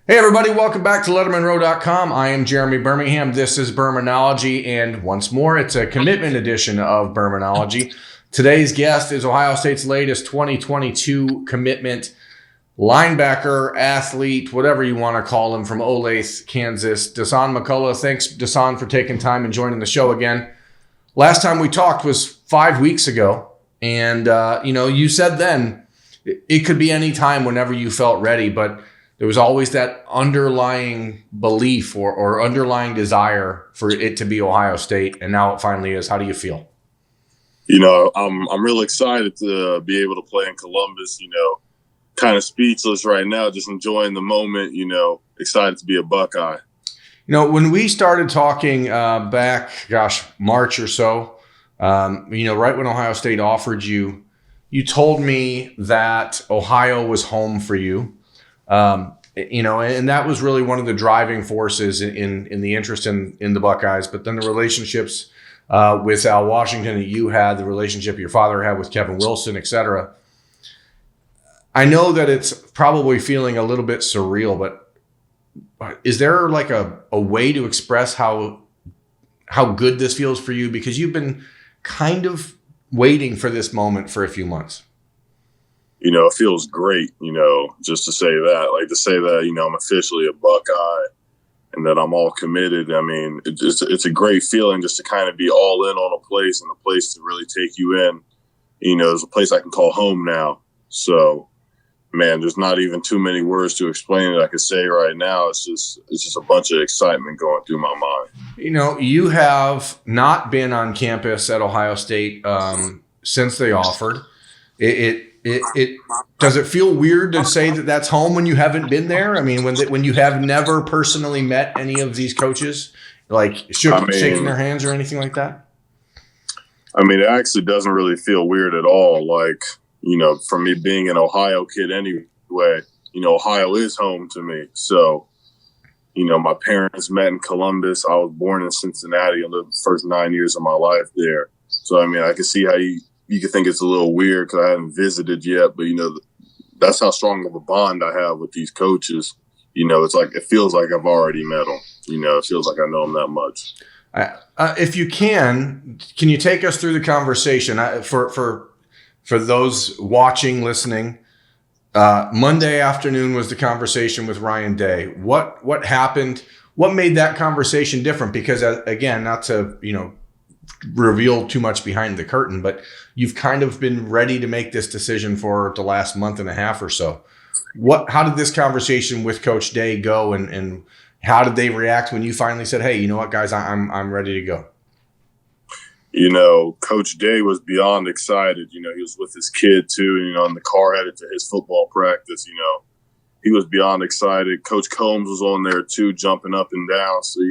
Hey everybody, welcome back to LettermenRow.com. I am Jeremy Birmingham. This is Bermanology, and once more, it's a commitment edition of Bermanology. Today's guest is Ohio State's latest 2022 commitment linebacker, athlete, whatever you want to call him, from Olathe, Kansas, Dasan McCullough. Thanks, Dasan, for taking time and joining the show again. Last time we talked was 5 weeks ago, and you said then it could be any time whenever you felt ready, but there was always that underlying belief or underlying desire for it to be Ohio State, and now it finally is. How do you feel? I'm real excited to be able to play in Columbus. Kind of speechless right now, just enjoying the moment. Excited to be a Buckeye. When we started talking back, March or so, right when Ohio State offered you, you told me that Ohio was home for you. And that was really one of the driving forces in the interest in the Buckeyes. But then the relationships with Al Washington that you had, the relationship your father had with Kevin Wilson, et cetera. I know that it's probably feeling a little bit surreal, but is there like a way to express how good this feels for you? Because you've been kind of waiting for this moment for a few months. It feels great, just to say that, I'm officially a Buckeye and that I'm all committed. I mean, it's a great feeling just to kind of be all in on a place and a place to really take you in. There's a place I can call home now. So, man, there's not even too many words to explain it. I could say right now, it's just a bunch of excitement going through my mind. You have not been on campus at Ohio State since they offered. It does it feel weird to say that that's home when you haven't been there? I mean, when you have never personally met any of these coaches, like shaking their hands or anything like that? I mean, it actually doesn't really feel weird at all. Like, for me being an Ohio kid anyway, Ohio is home to me. So, my parents met in Columbus. I was born in Cincinnati and lived the first 9 years of my life there. So, I mean, I can see how you could think it's a little weird because I haven't visited yet, but that's how strong of a bond I have with these coaches. It's like, it feels like I've already met them. It feels like I know them that much. If you can you take us through the conversation for those watching, listening? Monday afternoon was the conversation with Ryan Day. What happened? What made that conversation different? Because again, not to, reveal too much behind the curtain, but you've kind of been ready to make this decision for the last month and a half or so. How did this conversation with Coach Day go, and how did they react when you finally said, "Hey, you know what, guys, I'm ready to go"? Coach Day was beyond excited. He was with his kid too, in the car headed to his football practice. He was beyond excited. Coach Combs was on there too, jumping up and down. So,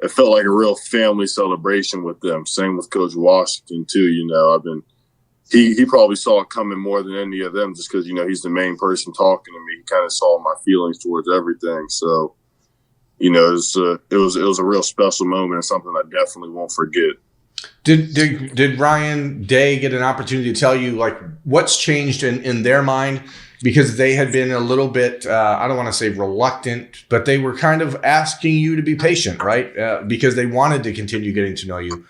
it felt like a real family celebration with them. Same with Coach Washington too. He probably saw it coming more than any of them, just because he's the main person talking to me. He kind of saw my feelings towards everything. So, it was a real special moment and something I definitely won't forget. Did Ryan Day get an opportunity to tell you like what's changed in their mind? Because they had been a little bit, I don't want to say reluctant, but they were kind of asking you to be patient, right? Because they wanted to continue getting to know you.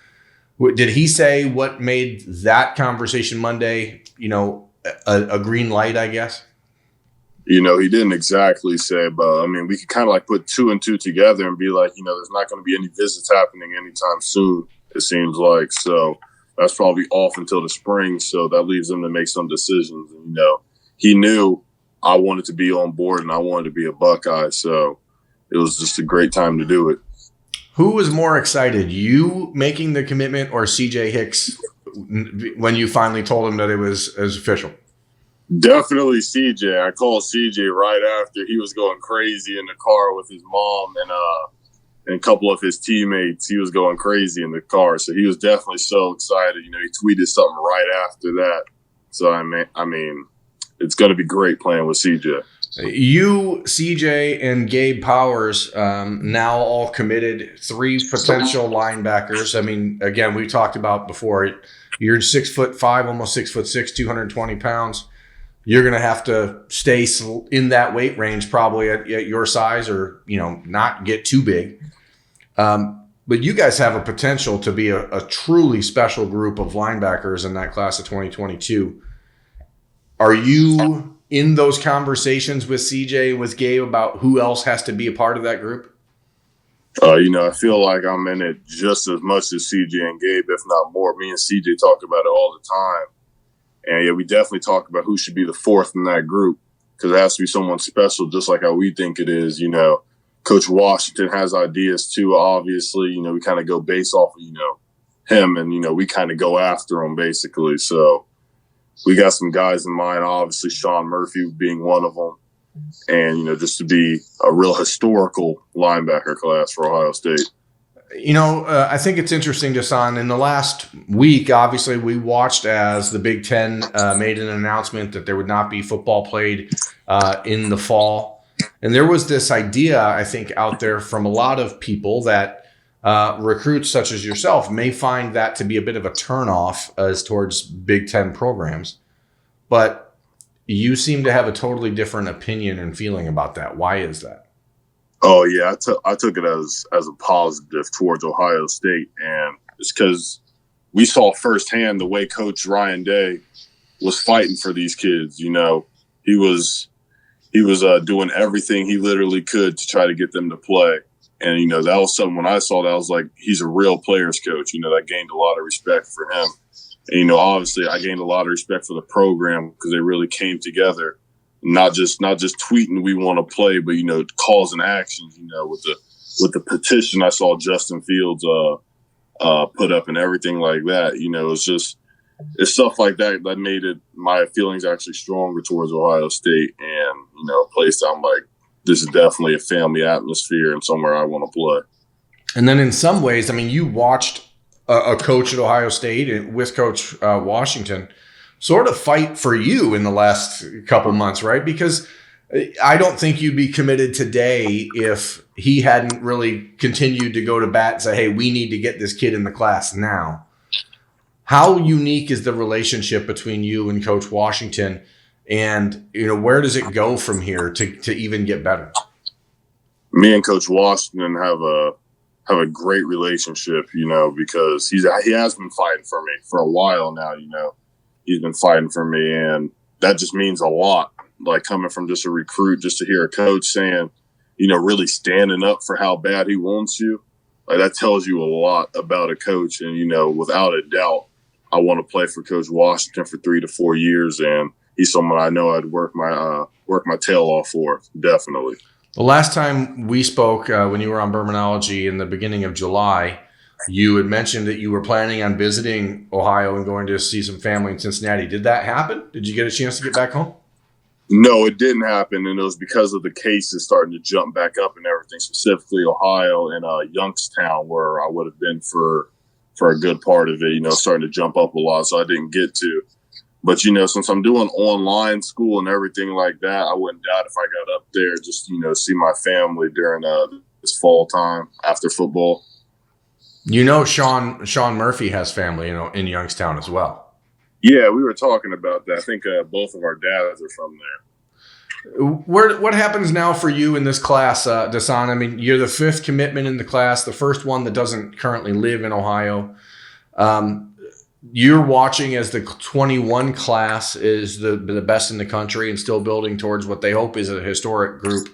Did he say what made that conversation Monday, a green light, I guess? He didn't exactly say, but I mean, we could kind of like put two and two together and be like, there's not going to be any visits happening anytime soon, it seems like. So that's probably off until the spring. So that leaves them to make some decisions. And, he knew I wanted to be on board and I wanted to be a Buckeye. So it was just a great time to do it. Who was more excited, you making the commitment or CJ Hicks when you finally told him that it was official? Definitely CJ. I called CJ right after. He was going crazy in the car with his mom and a couple of his teammates. He was going crazy in the car. So he was definitely so excited. He tweeted something right after that. So, I mean, it's going to be great playing with CJ. You, CJ, and Gabe Powers now all committed, 3 potential linebackers. I mean, again, we talked about before, you're 6'5", almost 6'6", 220 pounds. you're going to have to stay in that weight range, probably at your size, or, not get too big. But you guys have a potential to be a truly special group of linebackers in that class of 2022. Are you in those conversations with CJ, with Gabe, about who else has to be a part of that group? I feel like I'm in it just as much as CJ and Gabe, if not more. Me and CJ talk about it all the time. And yeah, we definitely talk about who should be the fourth in that group, because it has to be someone special, just like how we think it is. Coach Washington has ideas too, obviously. We kind of go based off of, him, and, we kind of go after him, basically. So we got some guys in mind, obviously Sean Murphy being one of them. And, just to be a real historical linebacker class for Ohio State. I think it's interesting, Dasan. In the last week, obviously, we watched as the Big Ten made an announcement that there would not be football played in the fall. And there was this idea, I think, out there from a lot of people that recruits such as yourself may find that to be a bit of a turnoff as towards Big Ten programs. But you seem to have a totally different opinion and feeling about that. Why is that? Oh, yeah, I took it as a positive towards Ohio State, and it's because we saw firsthand the way Coach Ryan Day was fighting for these kids. He was doing everything he literally could to try to get them to play, and that was something when I saw that I was like, he's a real players coach. That gained a lot of respect for him, and obviously I gained a lot of respect for the program because they really came together. Not just tweeting we want to play, but calls and actions. With the petition I saw Justin Fields put up and everything like that. It's stuff like that that made my feelings actually stronger towards Ohio State, and a place I'm like, this is definitely a family atmosphere and somewhere I want to play. And then in some ways, you watched a coach at Ohio State with Coach Washington sort of fight for you in the last couple months, right? Because I don't think you'd be committed today if he hadn't really continued to go to bat and say, hey, we need to get this kid in the class now. How unique is the relationship between you and Coach Washington? And, where does it go from here to even get better? Me and Coach Washington have a great relationship, because he has been fighting for me for a while now, He's been fighting for me, and that just means a lot. Like, coming from just a recruit, just to hear a coach saying, really standing up for how bad he wants you, like, that tells you a lot about a coach. And, without a doubt, I want to play for Coach Washington for 3 to 4 years, and he's someone I know I'd work my tail off for, definitely. The last time we spoke, when you were on Bermanology in the beginning of July, you had mentioned that you were planning on visiting Ohio and going to see some family in Cincinnati. Did that happen? Did you get a chance to get back home? No, it didn't happen, and it was because of the cases starting to jump back up and everything, specifically Ohio and Youngstown, where I would have been for a good part of it, starting to jump up a lot, so I didn't get to. But, since I'm doing online school and everything like that, I wouldn't doubt if I got up there just, see my family during this fall time after football. Sean Murphy has family, in Youngstown as well. Yeah, we were talking about that. I think both of our dads are from there. What happens now for you in this class, Dasan? You're the fifth commitment in the class, the first one that doesn't currently live in Ohio. You're watching as the 21 class is the best in the country and still building towards what they hope is a historic group.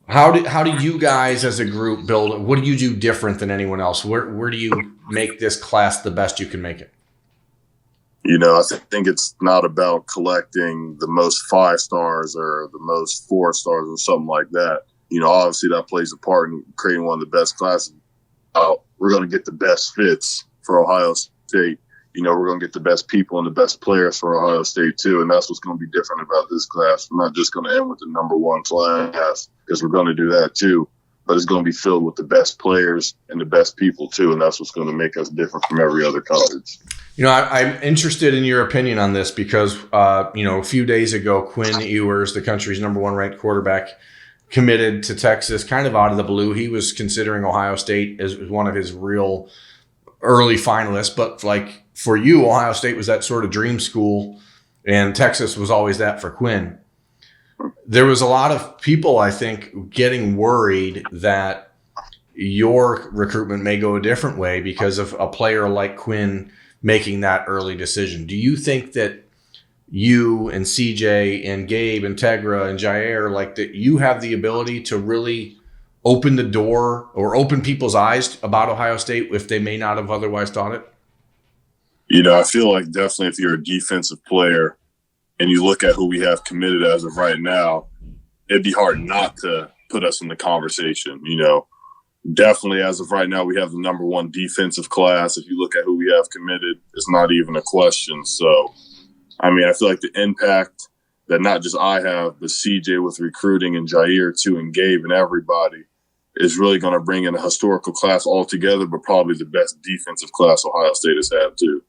How do you guys as a group build? What do you do different than anyone else? Where do you make this class the best you can make it? I think it's not about collecting the most 5 stars or the most 4 stars or something like that. Obviously that plays a part in creating one of the best classes. We're going to get the best fits for Ohio State. We're going to get the best people and the best players for Ohio State too. And that's what's going to be different about this class. We're not just going to end with the number 1 class, because we're going to do that too. But it's going to be filled with the best players and the best people too. And that's what's going to make us different from every other college. I'm interested in your opinion on this because, a few days ago, Quinn Ewers, the country's number 1 ranked quarterback, committed to Texas kind of out of the blue. He was considering Ohio State as one of his real early finalists. But like for you, Ohio State was that sort of dream school. and Texas was always that for Quinn. There was a lot of people, I think, getting worried that your recruitment may go a different way because of a player like Quinn making that early decision. Do you think that you and CJ and Gabe and Tegra and Jair, like that you have the ability to really open the door or open people's eyes about Ohio State if they may not have otherwise thought it? You know, I feel like definitely if you're a defensive player and you look at who we have committed as of right now, it'd be hard not to put us in the conversation. You know, definitely as of right now, we have the number one defensive class. If you look at who we have committed, it's not even a question. So, I mean, I feel like the impact that not just I have, but CJ with recruiting and Jair too, and Gabe and everybody is really going to bring in a historical class altogether, but probably the best defensive class Ohio State has had too.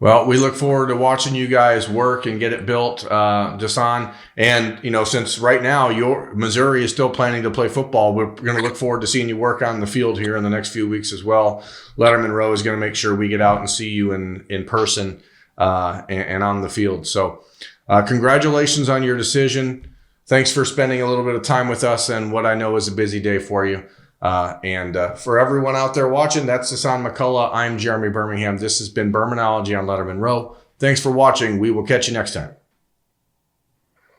Well, we look forward to watching you guys work and get it built, Dasan. And, you know, since right now your Missouri is still planning to play football, we're going to look forward to seeing you work on the field here in the next few weeks as well. Lettermen Row is going to make sure we get out and see you in person and on the field. So congratulations on your decision. Thanks for spending a little bit of time with us and what I know is a busy day for you. And for everyone out there watching, that's Dasan McCullough. I'm Jeremy Birmingham. This has been Bermanology on Lettermen Row. Thanks for watching. We will catch you next time.